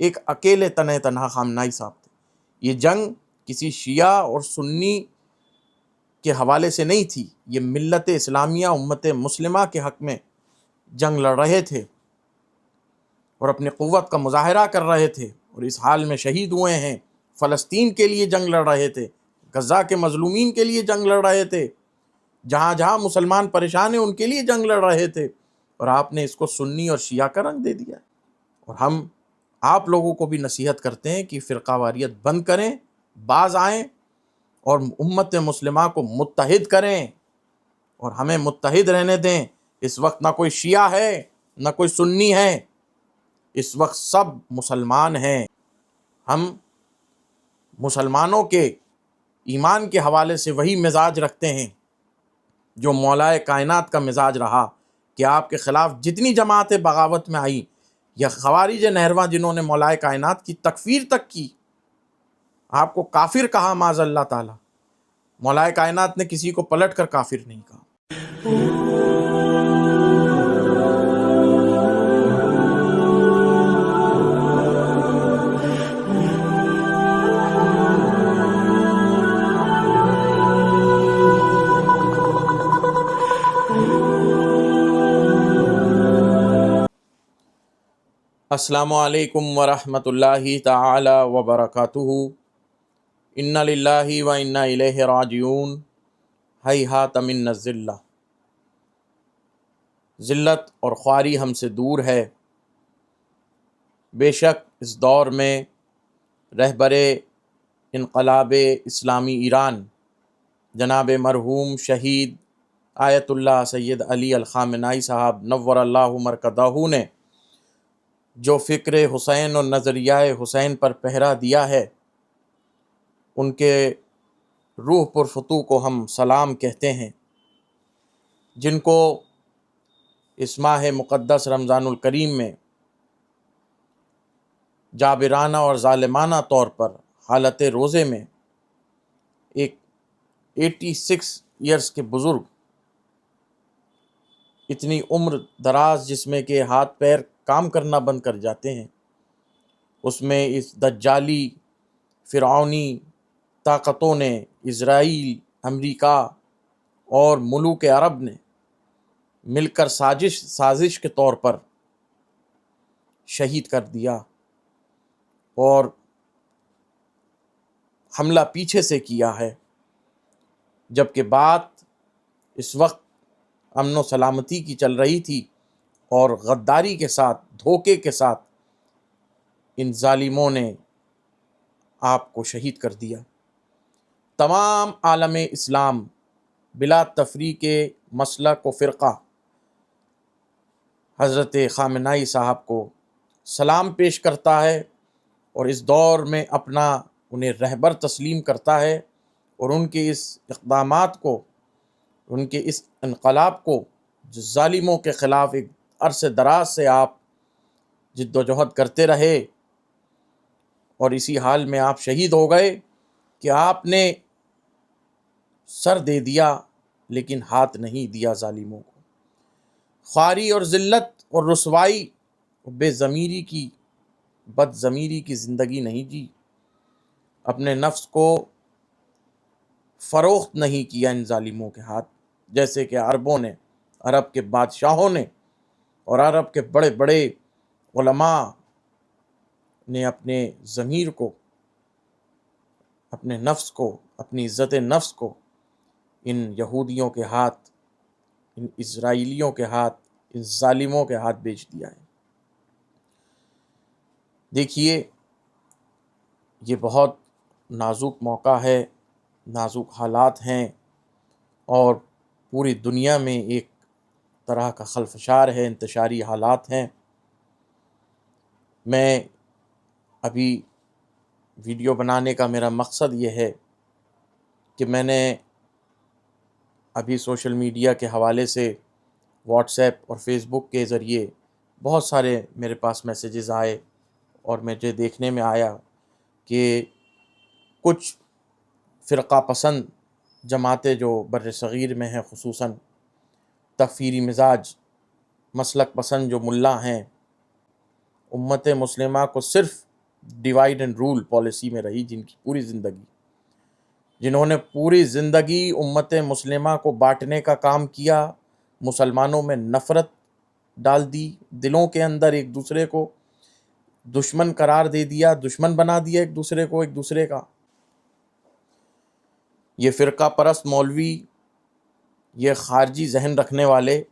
ایک اکیلے تنہا خامنہ صاحب تھے۔ یہ جنگ کسی شیعہ اور سنی کے حوالے سے نہیں تھی، یہ ملت اسلامیہ امت مسلمہ کے حق میں جنگ لڑ رہے تھے اور اپنی قوت کا مظاہرہ کر رہے تھے، اور اس حال میں شہید ہوئے ہیں۔ فلسطین کے لیے جنگ لڑ رہے تھے، غزہ کے مظلومین کے لیے جنگ لڑ رہے تھے، جہاں جہاں مسلمان پریشان ہیں ان کے لیے جنگ لڑ رہے تھے، اور آپ نے اس کو سنی اور شیعہ کا رنگ دے دیا۔ اور ہم آپ لوگوں کو بھی نصیحت کرتے ہیں کہ فرقہ واریت بند کریں، باز آئیں اور امت مسلمہ کو متحد کریں، اور ہمیں متحد رہنے دیں۔ اس وقت نہ کوئی شیعہ ہے نہ کوئی سنی ہے، اس وقت سب مسلمان ہیں۔ ہم مسلمانوں کے ایمان کے حوالے سے وہی مزاج رکھتے ہیں جو مولائے کائنات کا مزاج رہا، کہ آپ کے خلاف جتنی جماعتیں بغاوت میں آئیں، یا خوارج نہرواں جنہوں نے مولائے کائنات کی تکفیر تک کی، آپ کو کافر کہا معاذ اللہ تعالی، مولائے کائنات نے کسی کو پلٹ کر کافر نہیں کہا۔ السلام علیکم ورحمۃ اللہ تعالی وبرکاتہ۔ ان للہ و انا الیہ راجعون۔ ہیہات من الذلہ، ذلت اور خواری ہم سے دور ہے۔ بے شک اس دور میں رہبر انقلاب اسلامی ایران جناب مرحوم شہید آیت اللہ سید علی الخامنائی صاحب نور اللہ مرکزہ نے جو فکر حسین اور نظریہ حسین پر پہرا دیا ہے، ان کے روح پرفتو کو ہم سلام کہتے ہیں، جن کو اس ماہ مقدس رمضان الکریم میں جابرانہ اور ظالمانہ طور پر حالت روزے میں ایک 86 ایئرس کے بزرگ، اتنی عمر دراز جس میں کہ ہاتھ پیر کام کرنا بند کر جاتے ہیں، اس میں اس دجالی فرعونی طاقتوں نے، اسرائیل، امریکہ اور ملوک عرب نے مل کر سازش کے طور پر شہید کر دیا، اور حملہ پیچھے سے کیا ہے، جبکہ بات اس وقت امن و سلامتی کی چل رہی تھی، اور غداری کے ساتھ، دھوکے کے ساتھ ان ظالموں نے آپ کو شہید کر دیا۔ تمام عالم اسلام بلا تفریق مسلک و فرقہ حضرت خامنائی صاحب کو سلام پیش کرتا ہے، اور اس دور میں اپنا انہیں رہبر تسلیم کرتا ہے، اور ان کے اس اقدامات کو، ان کے اس انقلاب کو، جو ظالموں کے خلاف ایک عرصے دراز سے آپ جد و جہد کرتے رہے، اور اسی حال میں آپ شہید ہو گئے کہ آپ نے سر دے دیا لیکن ہاتھ نہیں دیا ظالموں کو۔ خواری اور ذلت اور رسوائی اور بے ضمیری کی، بد ضمیری کی زندگی نہیں جی، اپنے نفس کو فروخت نہیں کیا ان ظالموں کے ہاتھ، جیسے کہ عربوں نے، عرب کے بادشاہوں نے اور عرب کے بڑے بڑے علماء نے اپنے ضمیر کو، اپنے نفس کو، اپنی عزت نفس کو ان یہودیوں کے ہاتھ، ان اسرائیلیوں کے ہاتھ، ان ظالموں کے ہاتھ بیچ دیا ہے۔ دیکھیے، یہ بہت نازک موقع ہے، نازک حالات ہیں، اور پوری دنیا میں ایک طرح کا خلفشار ہے، انتشاری حالات ہیں۔ میں ابھی ویڈیو بنانے کا میرا مقصد یہ ہے کہ میں نے ابھی سوشل میڈیا کے حوالے سے واٹس ایپ اور فیس بک کے ذریعے بہت سارے میرے پاس میسیجز آئے، اور مجھے دیکھنے میں آیا کہ کچھ فرقہ پسند جماعتیں جو بر صغیر میں ہیں، خصوصاً تکفیری مزاج مسلک پسند جو ملا ہیں، امت مسلمہ کو صرف ڈیوائڈ اینڈ رول پالیسی میں رہی، جنہوں نے پوری زندگی امت مسلمہ کو بانٹنے کا کام کیا، مسلمانوں میں نفرت ڈال دی، دلوں کے اندر ایک دوسرے کو دشمن قرار دے دیا، دشمن بنا دیا ایک دوسرے کا۔ یہ فرقہ پرست مولوی، یہ خارجی ذہن رکھنے والے،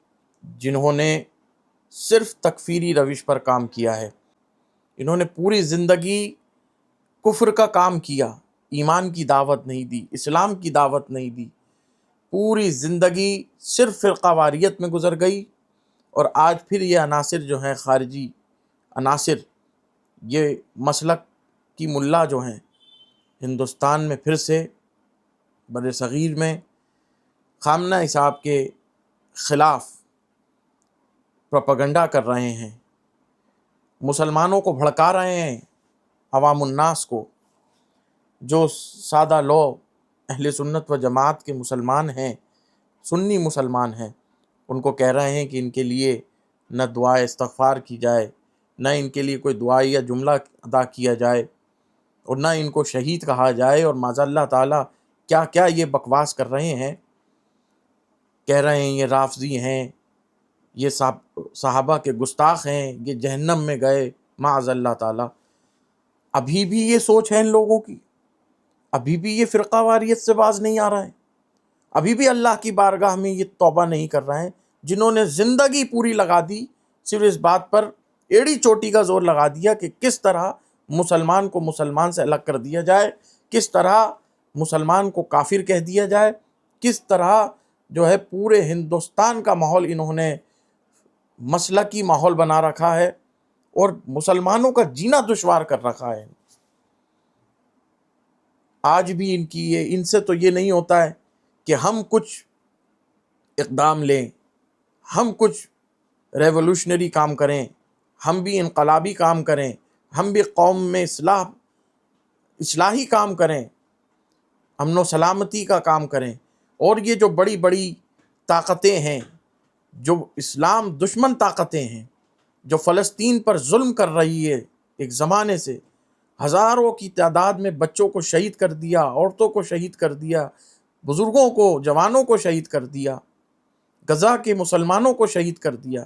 جنہوں نے صرف تکفیری روش پر کام کیا ہے، انہوں نے پوری زندگی کفر کا کام کیا، ایمان کی دعوت نہیں دی، اسلام کی دعوت نہیں دی، پوری زندگی صرف فرقہ واریت میں گزر گئی۔ اور آج پھر یہ عناصر جو ہیں، خارجی عناصر، یہ مسلک کی ملا جو ہیں، ہندوستان میں پھر سے بر صغیر میں خامنہ صاحب کے خلاف پروپیگنڈا کر رہے ہیں، مسلمانوں کو بھڑکا رہے ہیں، عوام الناس کو، جو سادہ لو اہل سنت و جماعت کے مسلمان ہیں، سنی مسلمان ہیں، ان کو کہہ رہے ہیں کہ ان کے لیے نہ دعائے استغفار کی جائے، نہ ان کے لیے کوئی دعا یا جملہ ادا کیا جائے، اور نہ ان کو شہید کہا جائے، اور معاذ اللہ تعالیٰ کیا کیا یہ بکواس کر رہے ہیں، کہہ رہے ہیں یہ رافضی ہیں، یہ صحابہ کے گستاخ ہیں، یہ جہنم میں گئے، معاذ اللہ تعالیٰ۔ ابھی بھی یہ سوچ ہے ان لوگوں کی، ابھی بھی یہ فرقہ واریت سے باز نہیں آ رہا ہے، ابھی بھی اللہ کی بارگاہ میں یہ توبہ نہیں کر رہے ہیں، جنہوں نے زندگی پوری لگا دی صرف اس بات پر، ایڑی چوٹی کا زور لگا دیا کہ کس طرح مسلمان کو مسلمان سے الگ کر دیا جائے، کس طرح مسلمان کو کافر کہہ دیا جائے، کس طرح جو ہے پورے ہندوستان کا ماحول انہوں نے مسلکی ماحول بنا رکھا ہے اور مسلمانوں کا جینا دشوار کر رکھا ہے۔ آج بھی ان سے تو یہ نہیں ہوتا ہے کہ ہم کچھ اقدام لیں، ہم کچھ ریولوشنری کام کریں، ہم بھی انقلابی کام کریں، ہم بھی قوم میں اصلاحی کام کریں، امن و سلامتی کا کام کریں۔ اور یہ جو بڑی بڑی طاقتیں ہیں، جو اسلام دشمن طاقتیں ہیں، جو فلسطین پر ظلم کر رہی ہے ایک زمانے سے، ہزاروں کی تعداد میں بچوں کو شہید کر دیا، عورتوں کو شہید کر دیا، بزرگوں کو، جوانوں کو شہید کر دیا، غزہ کے مسلمانوں کو شہید کر دیا،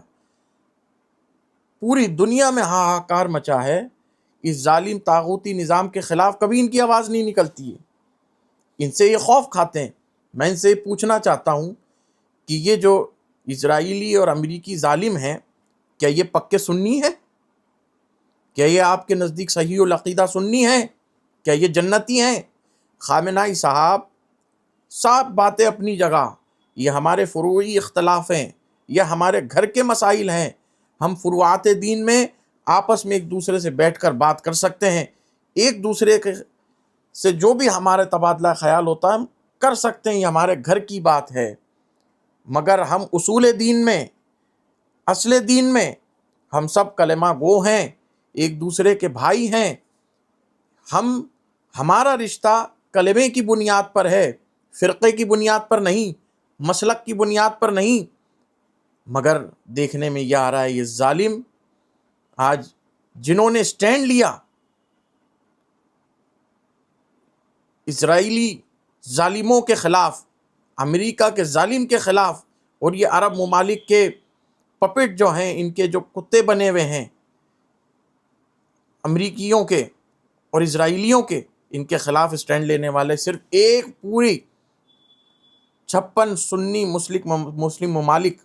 پوری دنیا میں ہاہاکار مچا ہے۔ اس ظالم طاغوتی نظام کے خلاف کبھی ان کی آواز نہیں نکلتی ہے، ان سے یہ خوف کھاتے ہیں۔ میں ان سے یہ پوچھنا چاہتا ہوں کہ یہ جو اسرائیلی اور امریکی ظالم ہیں، کیا یہ پکے سنی ہیں؟ کیا یہ آپ کے نزدیک صحیح العقیدہ سنی ہیں؟ کیا یہ جنتی ہیں؟ خامنہ صاحب صاف باتیں اپنی جگہ، یہ ہمارے فروعی اختلاف ہیں، یہ ہمارے گھر کے مسائل ہیں، ہم فروعات دین میں آپس میں ایک دوسرے سے بیٹھ کر بات کر سکتے ہیں، ایک دوسرے سے جو بھی ہمارے تبادلہ خیال ہوتا ہے ہم کر سکتے ہیں، یہ ہمارے گھر کی بات ہے۔ مگر ہم اصول دین میں، اصل دین میں ہم سب کلمہ گو ہیں، ایک دوسرے کے بھائی ہیں، ہمارا رشتہ کلمے کی بنیاد پر ہے، فرقے کی بنیاد پر نہیں، مسلک کی بنیاد پر نہیں۔ مگر دیکھنے میں یہ آ رہا ہے، یہ ظالم آج جنہوں نے سٹینڈ لیا اسرائیلی ظالموں کے خلاف، امریکہ کے ظالم کے خلاف، اور یہ عرب ممالک کے پپٹ جو ہیں، ان کے جو کتے بنے ہوئے ہیں امریکیوں کے اور اسرائیلیوں کے، ان کے خلاف سٹینڈ لینے والے صرف ایک پوری 56 سنی مسلم ممالک،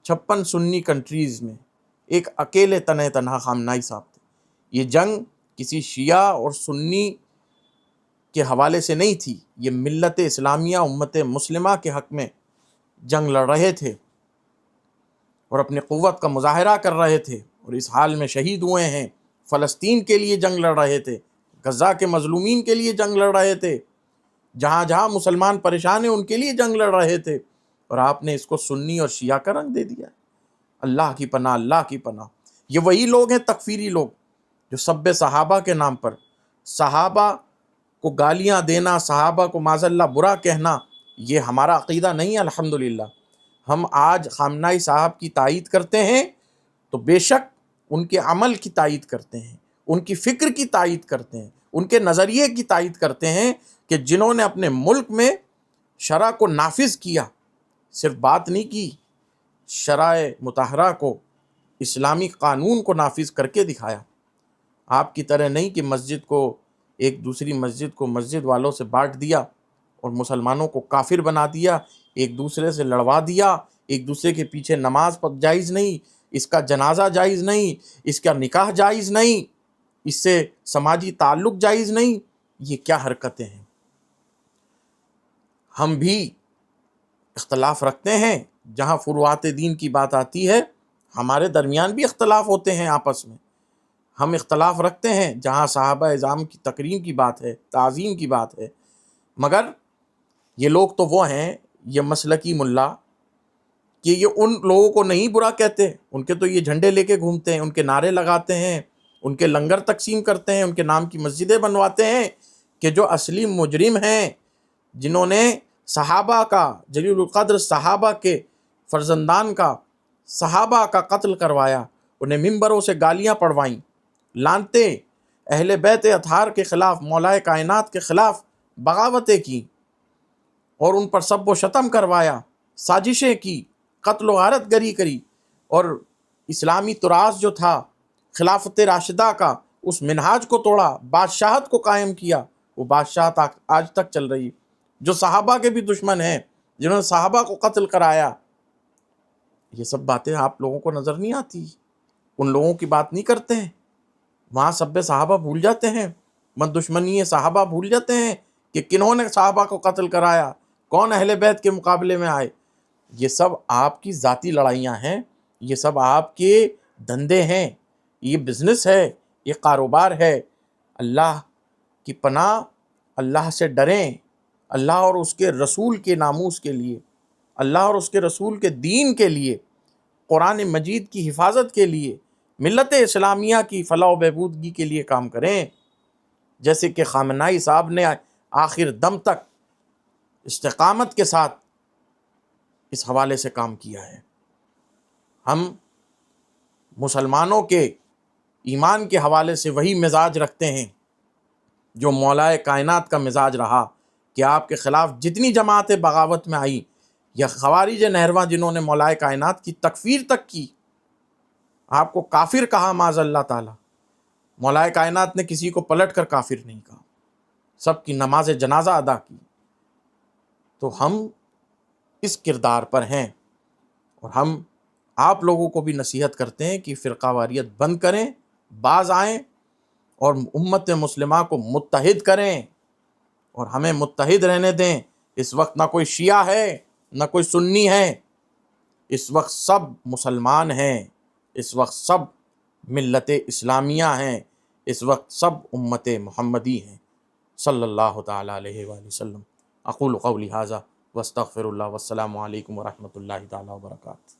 56 سنی کنٹریز میں ایک اکیلے تنہا خامنہ صاحب تھے۔ یہ جنگ کسی شیعہ اور سنی کے حوالے سے نہیں تھی، یہ ملت اسلامیہ امت مسلمہ کے حق میں جنگ لڑ رہے تھے اور اپنی قوت کا مظاہرہ کر رہے تھے، اور اس حال میں شہید ہوئے ہیں۔ فلسطین کے لیے جنگ لڑ رہے تھے، غزہ کے مظلومین کے لیے جنگ لڑ رہے تھے، جہاں جہاں مسلمان پریشان ہیں ان کے لیے جنگ لڑ رہے تھے، اور آپ نے اس کو سنی اور شیعہ کا رنگ دے دیا۔ اللہ کی پناہ، اللہ کی پناہ۔ یہ وہی لوگ ہیں تکفیری لوگ، جو سب صحابہ کے نام پر صحابہ کو گالیاں دینا، صحابہ کو معاذ اللہ برا کہنا، یہ ہمارا عقیدہ نہیں ہے۔ الحمدللہ ہم آج خامنہ صاحب کی تائید کرتے ہیں تو بے شک ان کے عمل کی تائید کرتے ہیں، ان کی فکر کی تائید کرتے ہیں، ان کے نظریے کی تائید کرتے ہیں کہ جنہوں نے اپنے ملک میں شرع کو نافذ کیا، صرف بات نہیں کی، شرع مطہرہ کو، اسلامی قانون کو نافذ کر کے دکھایا۔ آپ کی طرح نہیں کہ مسجد کو، ایک دوسری مسجد کو مسجد والوں سے بانٹ دیا اور مسلمانوں کو کافر بنا دیا، ایک دوسرے سے لڑوا دیا، ایک دوسرے کے پیچھے نماز جائز نہیں، اس کا جنازہ جائز نہیں، اس کا نکاح جائز نہیں، اس سے سماجی تعلق جائز نہیں۔ یہ کیا حرکتیں ہیں؟ ہم بھی اختلاف رکھتے ہیں، جہاں فروعات دین کی بات آتی ہے ہمارے درمیان بھی اختلاف ہوتے ہیں آپس میں، ہم اختلاف رکھتے ہیں جہاں صحابہ اعظام کی تکریم کی بات ہے، تعظیم کی بات ہے، مگر یہ لوگ تو وہ ہیں، یہ مسلکی ملا، کہ یہ ان لوگوں کو نہیں برا کہتے، ان کے تو یہ جھنڈے لے کے گھومتے ہیں، ان کے نعرے لگاتے ہیں، ان کے لنگر تقسیم کرتے ہیں، ان کے نام کی مسجدیں بنواتے ہیں، کہ جو اصلی مجرم ہیں، جنہوں نے صحابہ کا، جلیل القدر صحابہ کے فرزندان کا، صحابہ کا قتل کروایا، انہیں ممبروں سے گالیاں پڑھوائیں، لانتے اہل بیت اطہار کے خلاف، مولا کائنات کے خلاف بغاوتیں کی، اور ان پر سب و شتم کروایا، سازشیں کی، قتل و غارت گری کری، اور اسلامی تراث جو تھا خلافت راشدہ کا، اس منہاج کو توڑا، بادشاہت کو قائم کیا، وہ بادشاہت آج تک چل رہی۔ جو صحابہ کے بھی دشمن ہیں، جنہوں نے صحابہ کو قتل کرایا، یہ سب باتیں آپ لوگوں کو نظر نہیں آتی، ان لوگوں کی بات نہیں کرتے ہیں، وہاں سب صحابہ بھول جاتے ہیں، من دشمنی صحابہ بھول جاتے ہیں کہ کنہوں نے صحابہ کو قتل کرایا، کون اہل بیت کے مقابلے میں آئے۔ یہ سب آپ کی ذاتی لڑائیاں ہیں، یہ سب آپ کے دھندے ہیں، یہ بزنس ہے، یہ کاروبار ہے۔ اللہ کی پناہ، اللہ سے ڈریں، اللہ اور اس کے رسول کے ناموس کے لیے، اللہ اور اس کے رسول کے دین کے لیے، قرآن مجید کی حفاظت کے لیے، ملت اسلامیہ کی فلاح و بہبودگی کے لیے کام کریں، جیسے کہ خامنائی صاحب نے آخر دم تک استقامت کے ساتھ اس حوالے سے کام کیا ہے۔ ہم مسلمانوں کے ایمان کے حوالے سے وہی مزاج رکھتے ہیں جو مولا کائنات کا مزاج رہا، کہ آپ کے خلاف جتنی جماعتیں بغاوت میں آئی، یا خوارج نہرواں جنہوں نے مولا کائنات کی تکفیر تک کی، آپ کو کافر کہا معاذ اللہ تعالی، مولا کائنات نے کسی کو پلٹ کر کافر نہیں کہا، سب کی نماز جنازہ ادا کی۔ تو ہم اس کردار پر ہیں، اور ہم آپ لوگوں کو بھی نصیحت کرتے ہیں کہ فرقہ واریت بند کریں، باز آئیں، اور امت مسلمہ کو متحد کریں، اور ہمیں متحد رہنے دیں۔ اس وقت نہ کوئی شیعہ ہے، نہ کوئی سنی ہے، اس وقت سب مسلمان ہیں، اس وقت سب ملت اسلامیہ ہیں، اس وقت سب امت محمدی ہیں، صلی اللہ تعالی علیہ وآلہ وسلم۔ اقول قولی ھذا واستغفر اللہ، والسلام علیکم ورحمۃ اللہ تعالی وبرکاتہ۔